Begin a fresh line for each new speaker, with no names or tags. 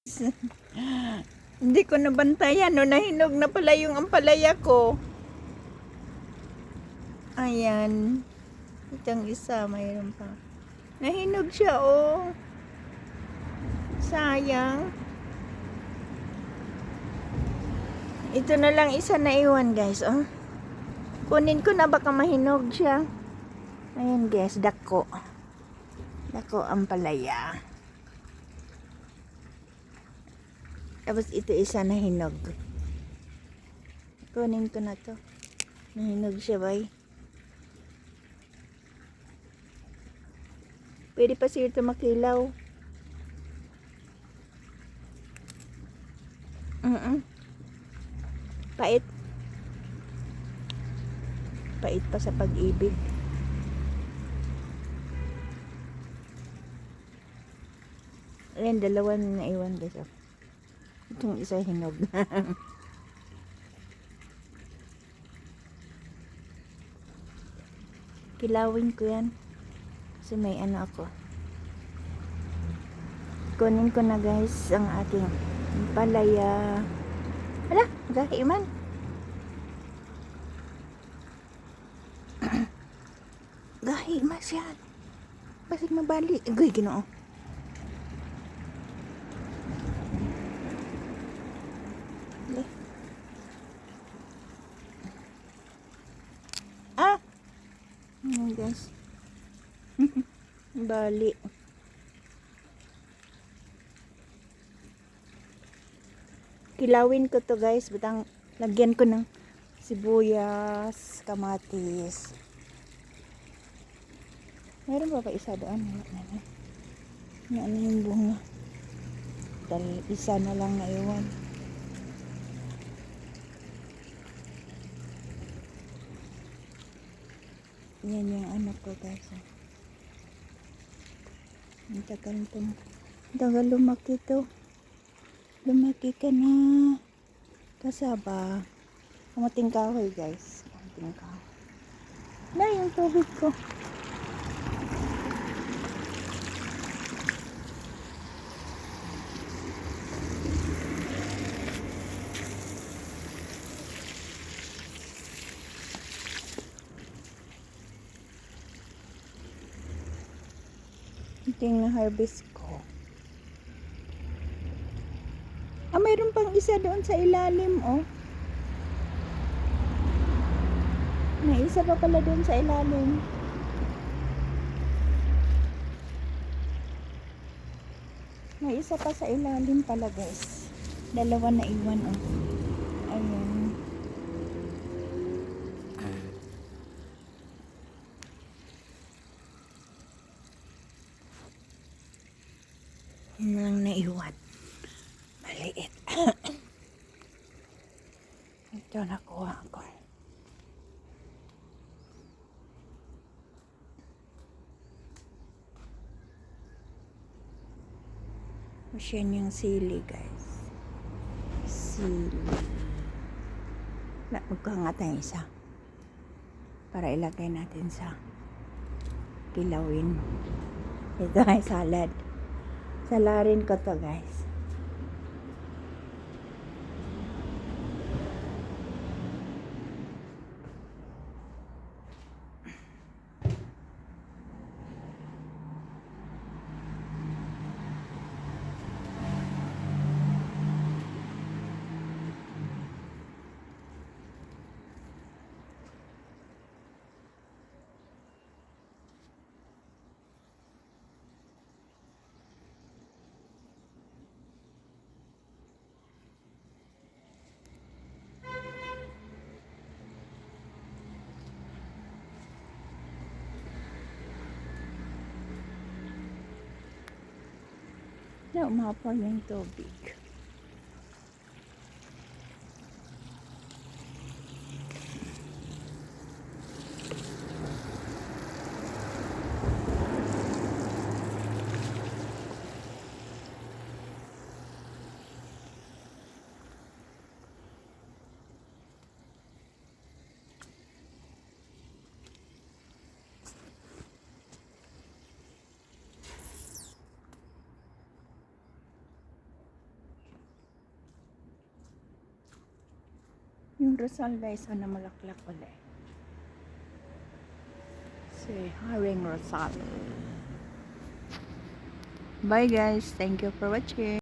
Hindi ko nabantayan, no? Nahinog na pala yung ampalaya ko. Ayan. Itong isa, mayroon pa. Nahinog siya, oh. Sayang. Ito na lang isa na iwan, guys, oh. Kunin ko na, baka mahinog siya. Ayan, guys, dako. Dako ampalaya. Tapos ito isa na hinog. Kunin ko na to. Nahinog siya, bay. Pwede pa siya ito makilaw. Pait. Pait pa sa pag-ibig. Ayan, dalawa na naiwan, guys. Oh. Itong isa hinog. Kilawin ko yan. Kasi may ano ako. Kunin ko na, guys, ang aking palaya. Hala, gahiman. Gahiman siya. Basig mabali. Agoy, Ginoo. Ah! Ayan, guys. Bali. Kilawin ko to, guys. Butang lagyan ko ng sibuyas, kamatis. Meron pa isa doon? Ano yung bunga? Dahil isa na lang na iwan. Yan yung ano ko, guys. Ang tagal lumaki to. Lumaki ka na. Kasaba. Kamating kahoy, guys. Kamating kahoy. Na yung tubig ko. Ito yung na-harvest ko. Ah, mayroon pang isa doon sa ilalim, oh. May isa pa pala doon sa ilalim. May isa pa sa ilalim pala, guys. Dalawa na iwan, oh. Ayan. Yun lang naiwan. Maliit. Ito nakuha ko. Yan yung sili, guys. Sili. Magkanga tayo isa. Para ilagay natin sa kilawin. Ito ay salad. Salarin ko to, guys. Na umapaw yung tubig. haring Rosal guys. Na malaklak ulit. Si haring Rosal. Bye guys. Thank you for watching.